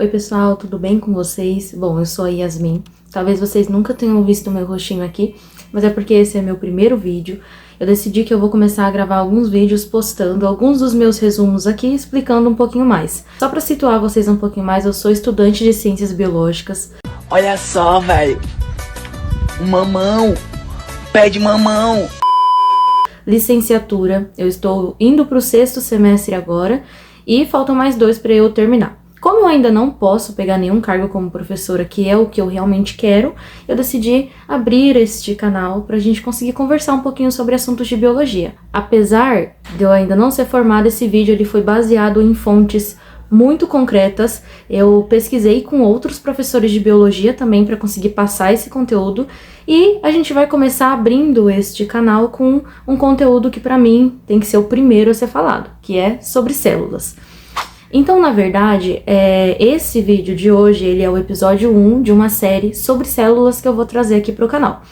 Oi pessoal, tudo bem com vocês? Bom, eu sou a Yasmin. Talvez vocês nunca tenham visto o meu rostinho aqui, mas é porque esse é meu primeiro vídeo. Eu decidi que eu vou começar a gravar alguns vídeos postando alguns dos meus resumos aqui, explicando um pouquinho mais. Só para situar vocês um pouquinho mais, eu sou estudante de Ciências Biológicas. Olha só, velho. Mamão. Pé de mamão. Licenciatura, eu estou indo para o 6º semestre agora e faltam mais 2 para eu terminar. Como eu ainda não posso pegar nenhum cargo como professora, que é o que eu realmente quero, eu decidi abrir este canal para a gente conseguir conversar um pouquinho sobre assuntos de biologia. Apesar de eu ainda não ser formada, esse vídeo ele foi baseado em fontes muito concretas. Eu pesquisei com outros professores de biologia também para conseguir passar esse conteúdo e a gente vai começar abrindo este canal com um conteúdo que para mim tem que ser o primeiro a ser falado, que é sobre células. Então, na verdade, esse vídeo de hoje ele é o episódio 1 de uma série sobre células que eu vou trazer aqui para o canal.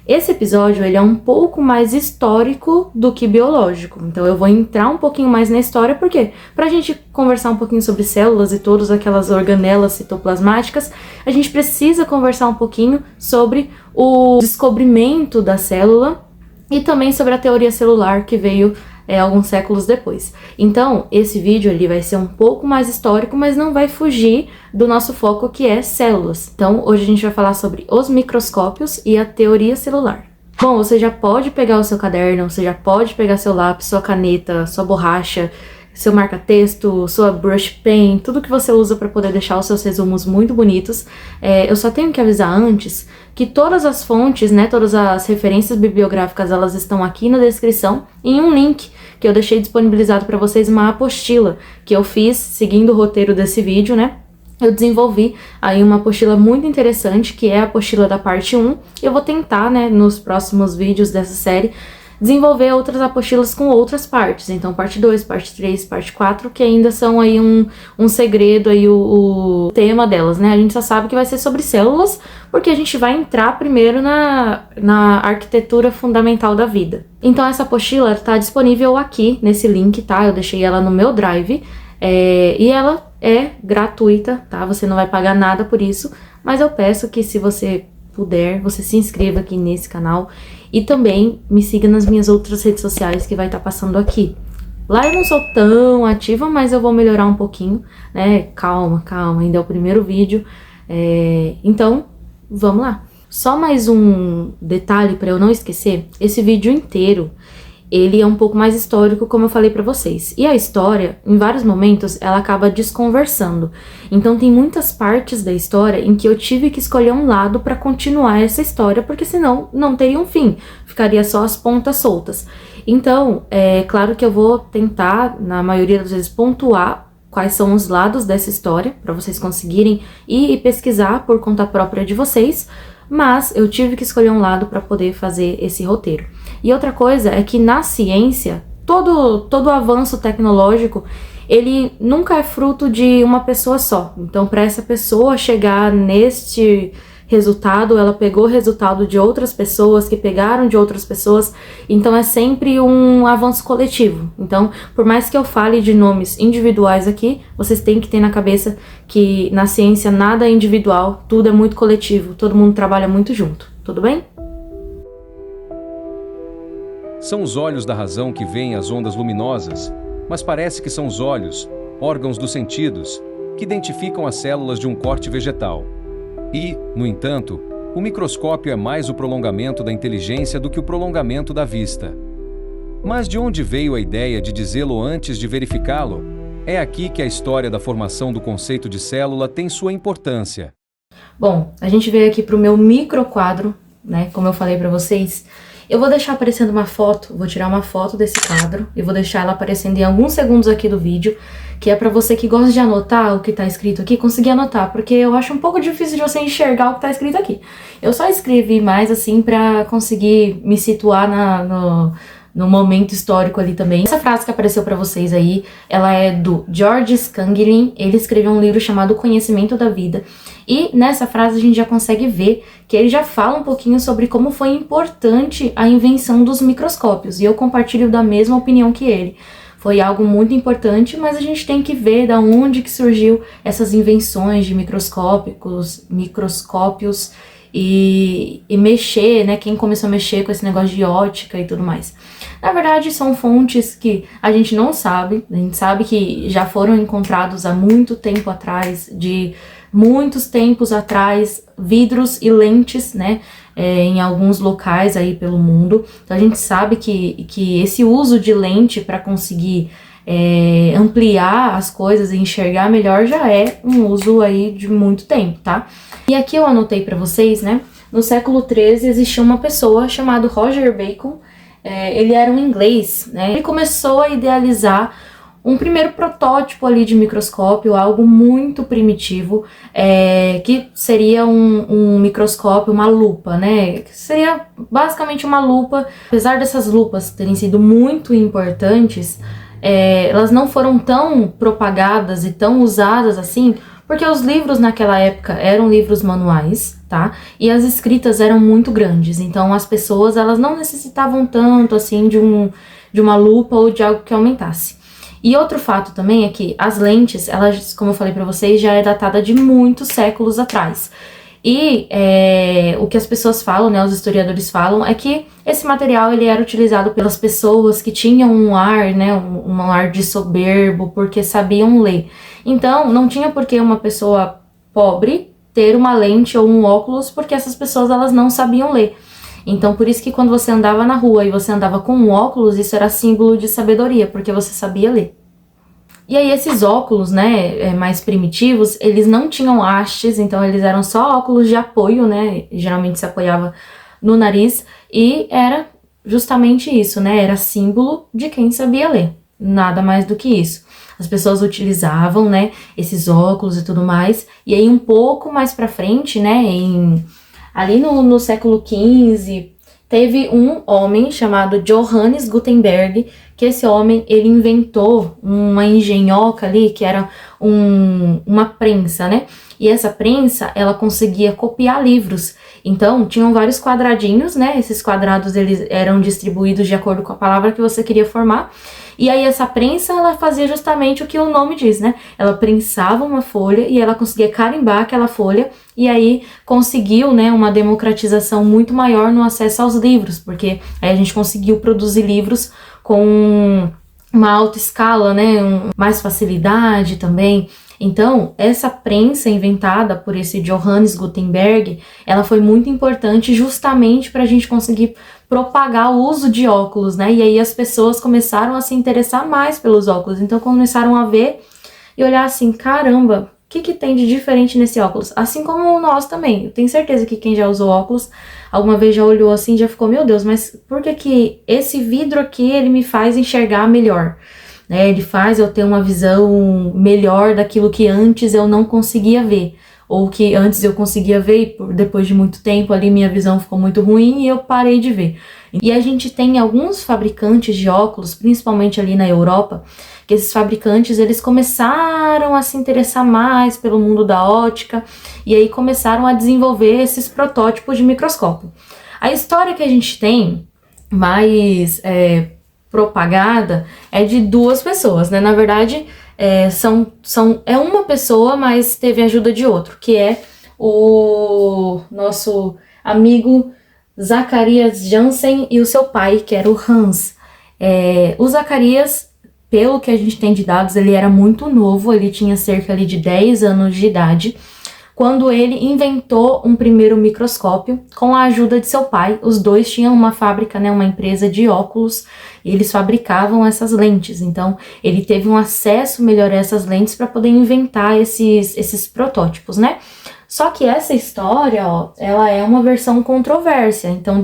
Esse episódio ele é um pouco mais histórico do que biológico, então eu vou entrar um pouquinho mais na história, porque para a gente conversar um pouquinho sobre células e todas aquelas organelas citoplasmáticas, a gente precisa conversar um pouquinho sobre o descobrimento da célula e também sobre a teoria celular que veio alguns séculos depois. Então, esse vídeo ele vai ser um pouco mais histórico, mas não vai fugir do nosso foco, que é células. Então, hoje a gente vai falar sobre os microscópios e a teoria celular. Bom, você já pode pegar o seu caderno, você já pode pegar seu lápis, sua caneta, sua borracha, seu marca-texto, sua brush pen, tudo que você usa para poder deixar os seus resumos muito bonitos. Eu só tenho que avisar antes que todas as fontes, todas as referências bibliográficas, elas estão aqui na descrição em um link que eu deixei disponibilizado para vocês, uma apostila que eu fiz seguindo o roteiro desse vídeo, Eu desenvolvi aí uma apostila muito interessante, que é a apostila da parte 1. Eu vou tentar, nos próximos vídeos dessa série, desenvolver outras apostilas com outras partes. Então, parte 2, parte 3, parte 4, que ainda são aí um segredo, aí o tema delas, A gente só sabe que vai ser sobre células, porque a gente vai entrar primeiro na arquitetura fundamental da vida. Então, essa apostila está disponível aqui nesse link, tá? Eu deixei ela no meu Drive, e ela é gratuita, tá? Você não vai pagar nada por isso, mas eu peço que, se você puder, você se inscreva aqui nesse canal e também me siga nas minhas outras redes sociais que vai estar passando aqui. Lá eu não sou tão ativa, mas eu vou melhorar um pouquinho, Calma, ainda é o primeiro vídeo. Então, vamos lá. Só mais um detalhe para eu não esquecer, esse vídeo inteiro ele é um pouco mais histórico, como eu falei pra vocês. E a história, em vários momentos, ela acaba desconversando. Então tem muitas partes da história em que eu tive que escolher um lado pra continuar essa história, porque senão não teria um fim. Ficaria só as pontas soltas. Então, é claro que eu vou tentar, na maioria das vezes, pontuar quais são os lados dessa história, pra vocês conseguirem ir e pesquisar por conta própria de vocês. Mas eu tive que escolher um lado para poder fazer esse roteiro. E outra coisa é que na ciência, todo avanço tecnológico, ele nunca é fruto de uma pessoa só. Então, para essa pessoa chegar neste resultado, ela pegou o resultado de outras pessoas, que pegaram de outras pessoas, então é sempre um avanço coletivo. Então, por mais que eu fale de nomes individuais aqui, vocês têm que ter na cabeça que na ciência nada é individual, tudo é muito coletivo, todo mundo trabalha muito junto, tudo bem? São os olhos da razão que veem as ondas luminosas, mas parece que são os olhos, órgãos dos sentidos, que identificam as células de um corte vegetal. E, no entanto, o microscópio é mais o prolongamento da inteligência do que o prolongamento da vista. Mas de onde veio a ideia de dizê-lo antes de verificá-lo? É aqui que a história da formação do conceito de célula tem sua importância. Bom, a gente veio aqui para o meu microquadro, como eu falei para vocês. Eu vou deixar aparecendo uma foto, vou tirar uma foto desse quadro e vou deixar ela aparecendo em alguns segundos aqui do vídeo, que é para você que gosta de anotar o que tá escrito aqui, conseguir anotar, porque eu acho um pouco difícil de você enxergar o que tá escrito aqui. Eu só escrevi mais assim para conseguir me situar no momento histórico ali também. Essa frase que apareceu para vocês aí, ela é do George Scanglin. Ele escreveu um livro chamado Conhecimento da Vida. E nessa frase a gente já consegue ver que ele já fala um pouquinho sobre como foi importante a invenção dos microscópios. E eu compartilho da mesma opinião que ele. foi algo muito importante, mas a gente tem que ver da onde que surgiu essas invenções de microscópios e mexer, né? Quem começou a mexer com esse negócio de ótica e tudo mais. Na verdade, são fontes que a gente não sabe, a gente sabe que já foram encontrados há muito tempo atrás, de muitos tempos atrás, vidros e lentes, né? Em alguns locais aí pelo mundo. Então a gente sabe que esse uso de lente para conseguir ampliar as coisas e enxergar melhor já é um uso aí de muito tempo, tá? E aqui eu anotei para vocês, né? No século XIII existia uma pessoa chamada Roger Bacon. Ele era um inglês, né? Ele começou a idealizar um primeiro protótipo ali de microscópio, algo muito primitivo, que seria um microscópio, uma lupa, né? Que seria basicamente uma lupa. Apesar dessas lupas terem sido muito importantes, elas não foram tão propagadas e tão usadas assim, porque os livros naquela época eram livros manuais, tá? E as escritas eram muito grandes, então as pessoas elas não necessitavam tanto assim de uma lupa ou de algo que aumentasse. E outro fato também é que as lentes, elas, como eu falei para vocês, já é datada de muitos séculos atrás. E o que as pessoas falam, né, os historiadores falam, é que esse material ele era utilizado pelas pessoas que tinham um ar, né, um ar de soberbo, porque sabiam ler. Então, não tinha por que uma pessoa pobre ter uma lente ou um óculos, porque essas pessoas elas não sabiam ler. Então, por isso que quando você andava na rua e você andava com um óculos, isso era símbolo de sabedoria, porque você sabia ler. E aí esses óculos, né, mais primitivos, eles não tinham hastes, então eles eram só óculos de apoio, né, geralmente se apoiava no nariz, e era justamente isso, né, era símbolo de quem sabia ler, nada mais do que isso. As pessoas utilizavam, né, esses óculos e tudo mais, e aí um pouco mais pra frente, né, ali no século XV, teve um homem chamado Johannes Gutenberg, que esse homem, ele inventou uma engenhoca ali, que era uma prensa, né? E essa prensa, ela conseguia copiar livros. Então, tinham vários quadradinhos, né? Esses quadrados, eles eram distribuídos de acordo com a palavra que você queria formar. E aí, essa prensa, ela fazia justamente o que o nome diz, né? Ela prensava uma folha e ela conseguia carimbar aquela folha. E aí, conseguiu, né, uma democratização muito maior no acesso aos livros. Porque aí a gente conseguiu produzir livros com uma alta escala, né? Mais facilidade também. Então, essa prensa inventada por esse Johannes Gutenberg, ela foi muito importante justamente para a gente conseguir propagar o uso de óculos, né? E aí as pessoas começaram a se interessar mais pelos óculos, então começaram a ver e olhar assim, caramba, o que tem de diferente nesse óculos? Assim como nós também, eu tenho certeza que quem já usou óculos, alguma vez já olhou assim e já ficou, meu Deus, mas por que esse vidro aqui, ele me faz enxergar melhor? Ele faz eu ter uma visão melhor daquilo que antes eu não conseguia ver, ou que antes eu conseguia ver e depois de muito tempo ali minha visão ficou muito ruim e eu parei de ver. E a gente tem alguns fabricantes de óculos, principalmente ali na Europa, que esses fabricantes eles começaram a se interessar mais pelo mundo da ótica e aí começaram a desenvolver esses protótipos de microscópio. A história que a gente tem mais propagada é de duas pessoas, né? Na verdade, é uma pessoa, mas teve a ajuda de outro, que é o nosso amigo Zacharias Jansen e o seu pai, que era o Hans. O Zacharias, pelo que a gente tem de dados, ele era muito novo, ele tinha cerca ali de 10 anos de idade, quando ele inventou um primeiro microscópio com a ajuda de seu pai. Os dois tinham uma fábrica, né, uma empresa de óculos, e eles fabricavam essas lentes. Então, ele teve um acesso melhor a essas lentes para poder inventar esses protótipos, né? Só que essa história, ó, ela é uma versão controvérsia. Então,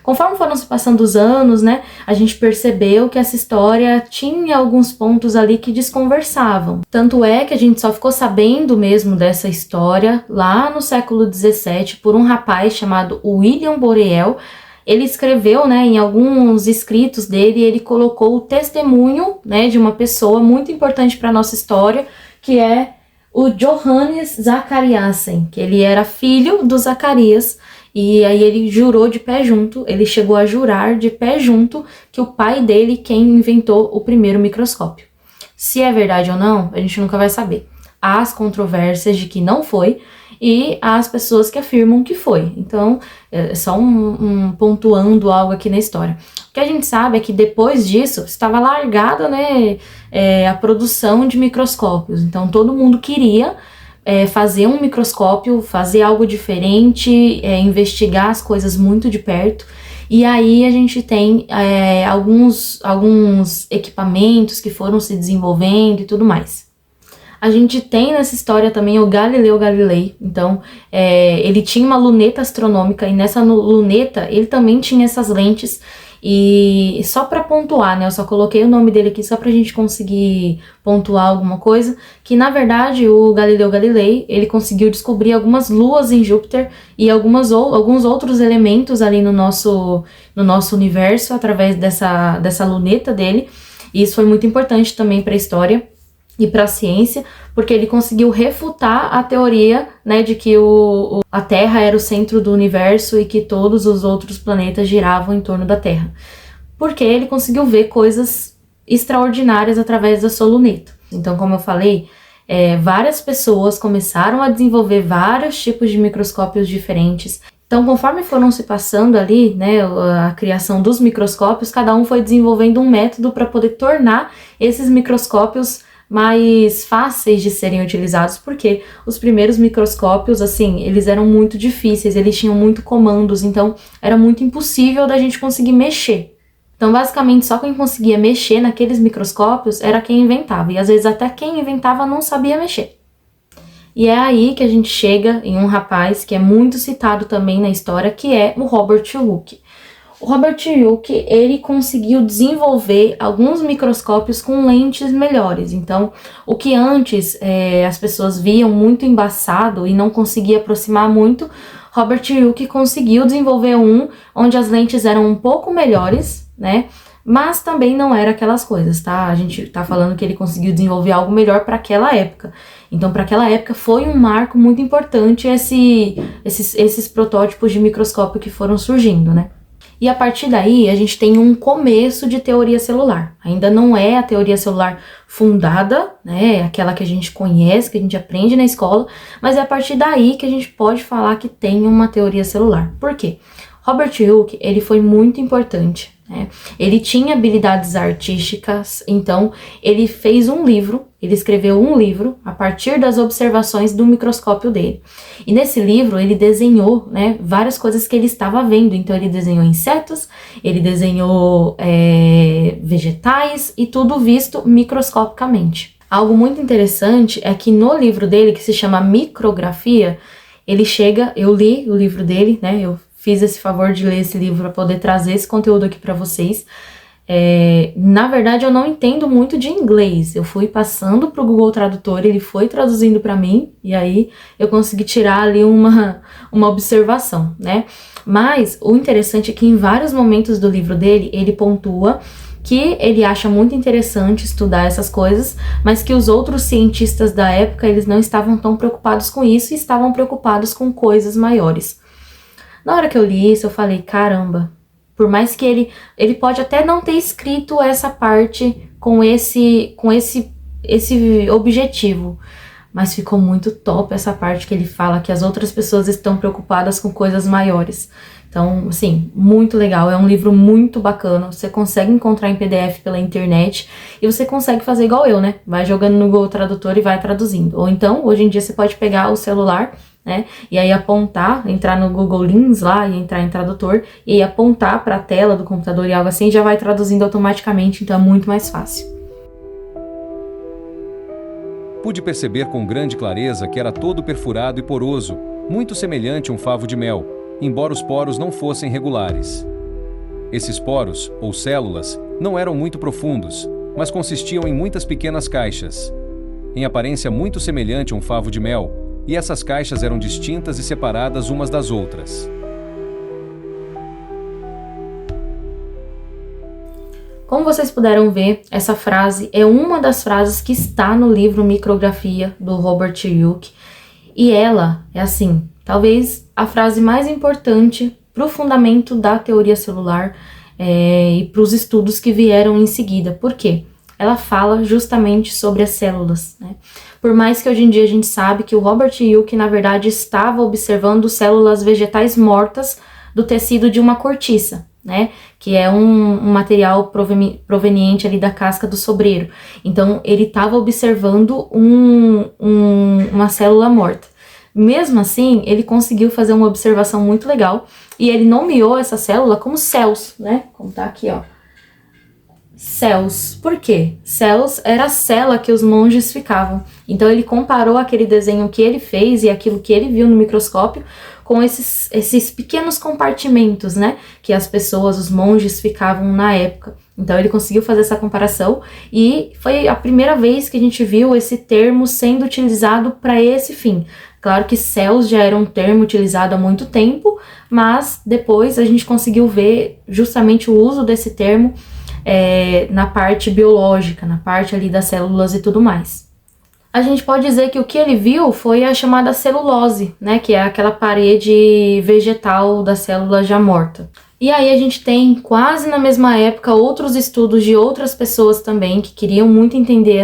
conforme foram se passando os anos, né, a gente percebeu que essa história tinha alguns pontos ali que desconversavam. Tanto é que a gente só ficou sabendo mesmo dessa história lá no século XVII por um rapaz chamado William Boreel. Ele escreveu, né, em alguns escritos dele, ele colocou o testemunho, né, de uma pessoa muito importante para nossa história, que é o Johannes Zachariasen, que ele era filho do Zacarias, E aí ele jurou de pé junto, ele chegou a jurar de pé junto que o pai dele quem inventou o primeiro microscópio. Se é verdade ou não, a gente nunca vai saber. Há as controvérsias de que não foi e há as pessoas que afirmam que foi. Então, é só pontuando algo aqui na história. O que a gente sabe é que depois disso estava largada, né, a produção de microscópios. Então, todo mundo queria fazer um microscópio, fazer algo diferente, investigar as coisas muito de perto. E aí a gente tem alguns equipamentos que foram se desenvolvendo e tudo mais. A gente tem nessa história também o Galileu Galilei. Então, ele tinha uma luneta astronômica e nessa luneta ele também tinha essas lentes. E só para pontuar, né, eu só coloquei o nome dele aqui só pra gente conseguir pontuar alguma coisa, que na verdade o Galileu Galilei, ele conseguiu descobrir algumas luas em Júpiter e alguns outros elementos ali no nosso universo através dessa luneta dele, e isso foi muito importante também para a história e para a ciência, porque ele conseguiu refutar a teoria, né, de que a Terra era o centro do universo e que todos os outros planetas giravam em torno da Terra. Porque ele conseguiu ver coisas extraordinárias através da sua luneta. Então, como eu falei, várias pessoas começaram a desenvolver vários tipos de microscópios diferentes. Então, conforme foram se passando ali, né, a criação dos microscópios, cada um foi desenvolvendo um método para poder tornar esses microscópios mais fáceis de serem utilizados, porque os primeiros microscópios, assim, eles eram muito difíceis, eles tinham muito comandos, então era muito impossível da gente conseguir mexer. Então, basicamente, só quem conseguia mexer naqueles microscópios era quem inventava, e às vezes até quem inventava não sabia mexer. E é aí que a gente chega em um rapaz que é muito citado também na história, que é o Robert Hooke. O Robert Hooke, ele conseguiu desenvolver alguns microscópios com lentes melhores. Então, o que antes as pessoas viam muito embaçado e não conseguia aproximar muito, Robert Hooke conseguiu desenvolver um onde as lentes eram um pouco melhores, né? Mas também não era aquelas coisas, tá? A gente tá falando que ele conseguiu desenvolver algo melhor para aquela época. Então, para aquela época foi um marco muito importante esses protótipos de microscópio que foram surgindo, né? E a partir daí, a gente tem um começo de teoria celular. Ainda não é a teoria celular fundada, né, aquela que a gente conhece, que a gente aprende na escola, mas é a partir daí que a gente pode falar que tem uma teoria celular. Por quê? Robert Hooke, ele foi muito importante, né? Ele tinha habilidades artísticas, então ele fez um livro, ele escreveu um livro a partir das observações do microscópio dele. E nesse livro ele desenhou, né, várias coisas que ele estava vendo. Então ele desenhou insetos, ele desenhou vegetais e tudo visto microscopicamente. Algo muito interessante é que no livro dele, que se chama Micrografia, ele chega, eu li o livro dele, né, eu fiz esse favor de ler esse livro para poder trazer esse conteúdo aqui para vocês. Na verdade, eu não entendo muito de inglês. Eu fui passando pro Google Tradutor, ele foi traduzindo para mim, e aí eu consegui tirar ali uma observação, né? Mas o interessante é que em vários momentos do livro dele, ele pontua que ele acha muito interessante estudar essas coisas, mas que os outros cientistas da época, eles não estavam tão preocupados com isso e estavam preocupados com coisas maiores. Na hora que eu li isso, eu falei, caramba, por mais que ele pode até não ter escrito essa parte com esse objetivo, mas ficou muito top essa parte que ele fala que as outras pessoas estão preocupadas com coisas maiores. Então, assim, muito legal, é um livro muito bacana, você consegue encontrar em PDF pela internet e você consegue fazer igual eu, né? Vai jogando no Google Tradutor e vai traduzindo. Ou então, hoje em dia você pode pegar o celular, né, e aí apontar, entrar no Google Lens lá e entrar em tradutor e aí apontar para a tela do computador e algo assim, já vai traduzindo automaticamente, então é muito mais fácil. Pude perceber com grande clareza que era todo perfurado e poroso, muito semelhante a um favo de mel, embora os poros não fossem regulares. Esses poros, ou células, não eram muito profundos, mas consistiam em muitas pequenas caixas, em aparência muito semelhante a um favo de mel, e essas caixas eram distintas e separadas umas das outras. Como vocês puderam ver, essa frase é uma das frases que está no livro Micrografia, do Robert Hooke, e ela é assim, talvez a frase mais importante para o fundamento da teoria celular e para os estudos que vieram em seguida. Por quê? Ela fala justamente sobre as células, né? Por mais que hoje em dia a gente sabe que o Robert Hooke, na verdade, estava observando células vegetais mortas do tecido de uma cortiça, né? Que é um material proveniente ali da casca do sobreiro. Então, ele estava observando uma célula morta. Mesmo assim, ele conseguiu fazer uma observação muito legal e ele nomeou essa célula como cells, né? Como tá aqui, ó. Cells. Por quê? Cells era a cela que os monges ficavam. Então ele comparou aquele desenho que ele fez e aquilo que ele viu no microscópio com esses pequenos compartimentos, né? Que as pessoas, os monges, ficavam na época. Então ele conseguiu fazer essa comparação e foi a primeira vez que a gente viu esse termo sendo utilizado para esse fim. Claro que cells já era um termo utilizado há muito tempo, mas depois a gente conseguiu ver justamente o uso desse termo na parte biológica, na parte ali das células e tudo mais. A gente pode dizer que o que ele viu foi a chamada celulose, né, que é aquela parede vegetal da célula já morta. E aí a gente tem, quase na mesma época, outros estudos de outras pessoas também que queriam muito entender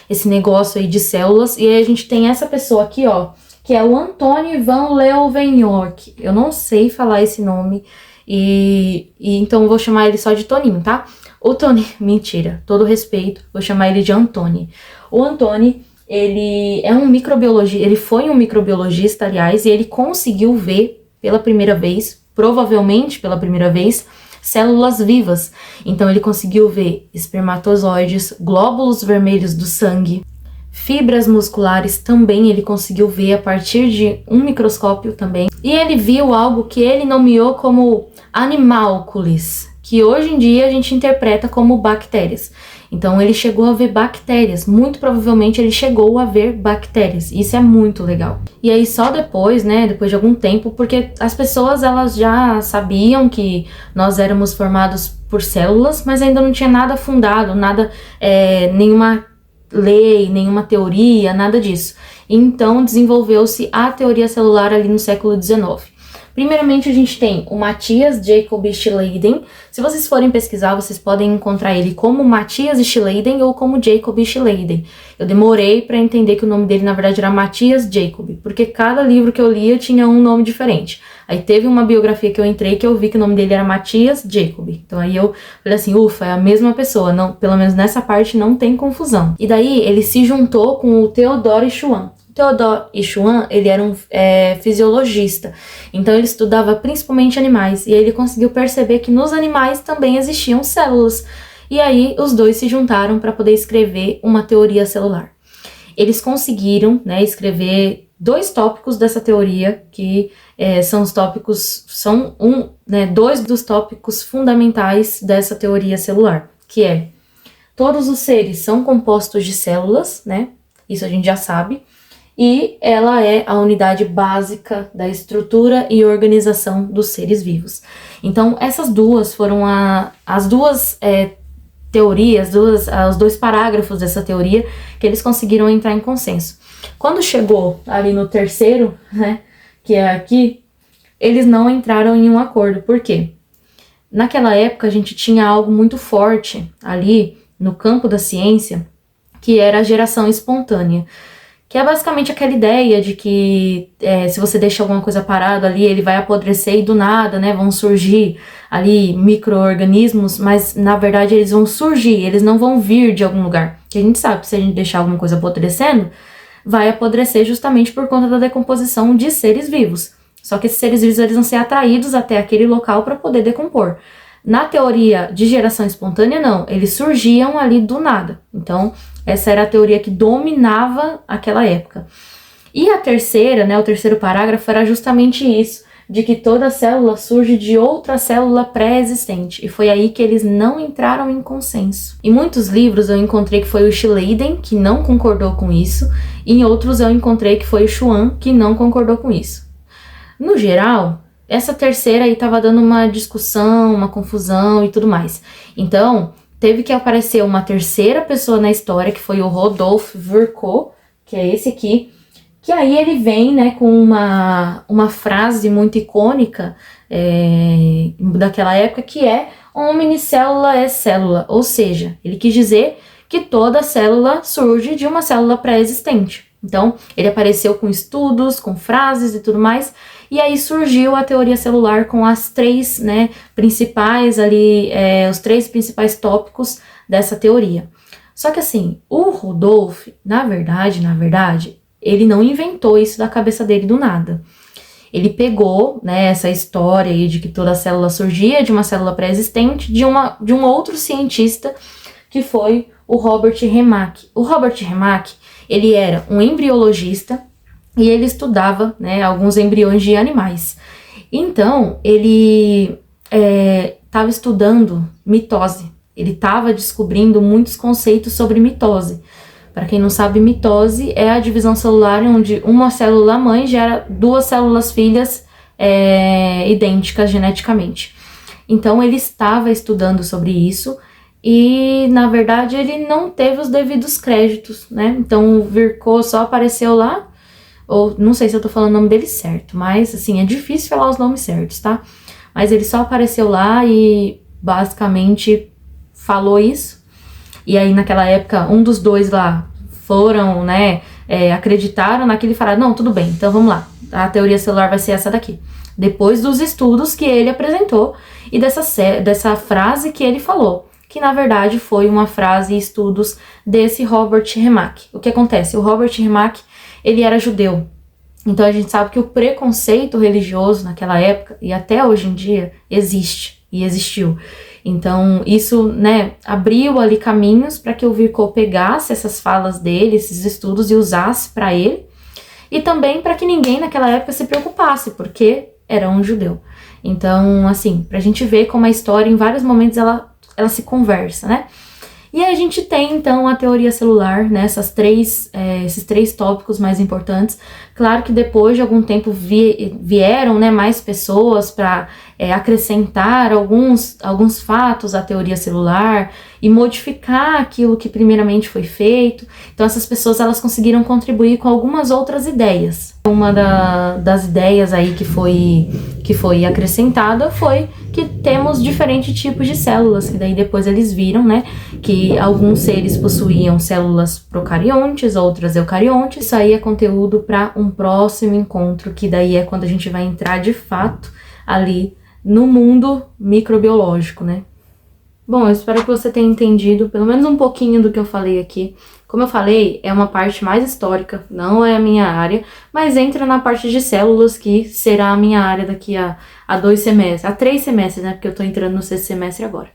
esse negócio aí de células. E aí a gente tem essa pessoa aqui, ó, que é o Antony van Leeuwenhoek. Eu não sei falar esse nome, e então eu vou chamar ele só de Toninho, tá? O Tony, mentira, todo respeito, vou chamar ele de Antony. O Antony, ele é um microbiologista, ele foi um microbiologista, aliás, e ele conseguiu ver pela primeira vez, provavelmente pela primeira vez, células vivas. Então ele conseguiu ver espermatozoides, glóbulos vermelhos do sangue, fibras musculares também ele conseguiu ver a partir de um microscópio também. E ele viu algo que ele nomeou como animalcules, que hoje em dia a gente interpreta como bactérias. Então ele chegou a ver bactérias, muito provavelmente ele chegou a ver bactérias, isso é muito legal. E aí só depois, né, depois de algum tempo, porque as pessoas elas já sabiam que nós éramos formados por células, mas ainda não tinha nada fundado, nada, nenhuma lei, nenhuma teoria, nada disso. Então desenvolveu-se a teoria celular ali no século XIX. Primeiramente, a gente tem o Matthias Jacob Schleiden. Se vocês forem pesquisar, vocês podem encontrar ele como Matthias Schleiden ou como Jacob Schleiden. Eu demorei para entender que o nome dele, na verdade, era Matthias Jacob, porque cada livro que eu lia tinha um nome diferente. Aí teve uma biografia que eu entrei que eu vi que o nome dele era Matthias Jacob. Então aí eu falei assim, ufa, é a mesma pessoa. Não, pelo menos nessa parte não tem confusão. E daí ele se juntou com o Theodore Schwann. Theodore Schwann, ele era um fisiologista, então ele estudava principalmente animais, e aí ele conseguiu perceber que nos animais também existiam células, e aí os dois se juntaram para poder escrever uma teoria celular. Eles conseguiram, né, escrever 2 tópicos dessa teoria, que são os tópicos, dois dos tópicos fundamentais dessa teoria celular, que é, todos os seres são compostos de células, né, isso a gente já sabe, e ela é a unidade básica da estrutura e organização dos seres vivos. Então, essas duas foram as duas teorias, os 2 parágrafos dessa teoria que eles conseguiram entrar em consenso. Quando chegou ali no terceiro, né, que é aqui, eles não entraram em um acordo. Por quê? Naquela época, a gente tinha algo muito forte ali no campo da ciência, que era a geração espontânea. Que é basicamente aquela ideia de que se você deixa alguma coisa parada ali, ele vai apodrecer e do nada, né, vão surgir ali micro-organismos, mas na verdade eles vão surgir, eles não vão vir de algum lugar. Que a gente sabe que se a gente deixar alguma coisa apodrecendo, vai apodrecer justamente por conta da decomposição de seres vivos. Só que esses seres vivos eles vão ser atraídos até aquele local para poder decompor. Na teoria de geração espontânea, não, eles surgiam ali do nada. Então, essa era a teoria que dominava aquela época. E a terceira, né, o terceiro parágrafo era justamente isso, de que toda célula surge de outra célula pré-existente. E foi aí que eles não entraram em consenso. Em muitos livros eu encontrei que foi o Schleiden que não concordou com isso, e em outros eu encontrei que foi o Schwann que não concordou com isso. No geral, essa terceira aí tava dando uma discussão, uma confusão e tudo mais. Então, teve que aparecer uma terceira pessoa na história, que foi o Rodolphe Virchow, que é esse aqui, Que aí ele vem, né, com uma frase muito icônica daquela época, que é omnicélula é célula, ou seja, ele quis dizer que toda célula surge de uma célula pré-existente. Então, ele apareceu com estudos, com frases e tudo mais, e aí surgiu a teoria celular com as três, né, principais ali, os três principais tópicos dessa teoria. Só que assim, o Rudolf, na verdade, ele não inventou isso da cabeça dele do nada. Ele pegou, né, essa história aí de que toda célula surgia de uma célula pré-existente de um outro cientista, que foi o Robert Remak. O Robert Remak, ele era um embriologista e ele estudava, né, alguns embriões de animais. Então, ele estava estudando mitose. Ele estava descobrindo muitos conceitos sobre mitose. Para quem não sabe, mitose é a divisão celular onde uma célula mãe gera duas células filhas idênticas geneticamente. Então, ele estava estudando sobre isso e, na verdade, ele não teve os devidos créditos, né? Então, o Virchow só apareceu lá, ou não sei se eu tô falando o nome dele certo, mas, assim, é difícil falar os nomes certos, tá? Mas ele só apareceu lá e, basicamente, falou isso. E aí, naquela época, um dos dois lá foram, né, acreditaram naquilo e falaram, não, tudo bem, então vamos lá, a teoria celular vai ser essa daqui. Depois dos estudos que ele apresentou e dessa frase que ele falou, que na verdade foi uma frase e estudos desse Robert Remak. O que acontece? O Robert Remak, ele era judeu. Então a gente sabe que o preconceito religioso naquela época, e até hoje em dia, existe e existiu. Então, isso, né, abriu ali caminhos para que o Virchow pegasse essas falas dele, esses estudos, e usasse para ele, e também para que ninguém naquela época se preocupasse, porque era um judeu. Então, assim, pra gente ver como a história, em vários momentos, ela se conversa, né? E aí a gente tem, então, a teoria celular, né, esses três tópicos mais importantes. Claro que depois de algum tempo vieram, né, mais pessoas para acrescentar alguns fatos à teoria celular e modificar aquilo que primeiramente foi feito. Então essas pessoas, elas conseguiram contribuir com algumas outras ideias. Uma das ideias aí que foi acrescentada foi que temos diferentes tipos de células, que daí depois eles viram, né, que alguns seres possuíam células procariontes, outras eucariontes. Isso aí é conteúdo para um próximo encontro, que daí é quando a gente vai entrar de fato ali no mundo microbiológico, né? Bom, eu espero que você tenha entendido pelo menos um pouquinho do que eu falei aqui. Como eu falei, é uma parte mais histórica, não é a minha área, mas entra na parte de células, que será a minha área daqui a 2 semestres, a 3 semestres, né? Porque eu tô entrando no 6º semestre agora.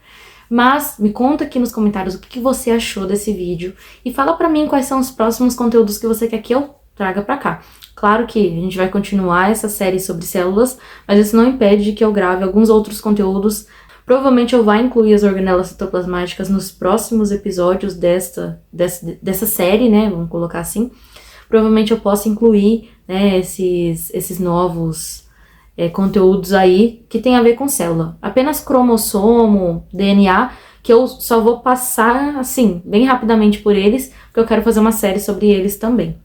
Mas me conta aqui nos comentários o que você achou desse vídeo e fala pra mim quais são os próximos conteúdos que você quer que eu traga pra cá. Claro que a gente vai continuar essa série sobre células, mas isso não impede de que eu grave alguns outros conteúdos. Provavelmente eu vou incluir as organelas citoplasmáticas nos próximos episódios dessa série, né? Vamos colocar assim. Provavelmente eu posso incluir, né, esses novos conteúdos aí que tem a ver com célula. Apenas cromossomo, DNA, que eu só vou passar, assim, bem rapidamente por eles, porque eu quero fazer uma série sobre eles também.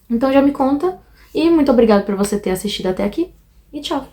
Então já me conta, e muito obrigada por você ter assistido até aqui, e tchau!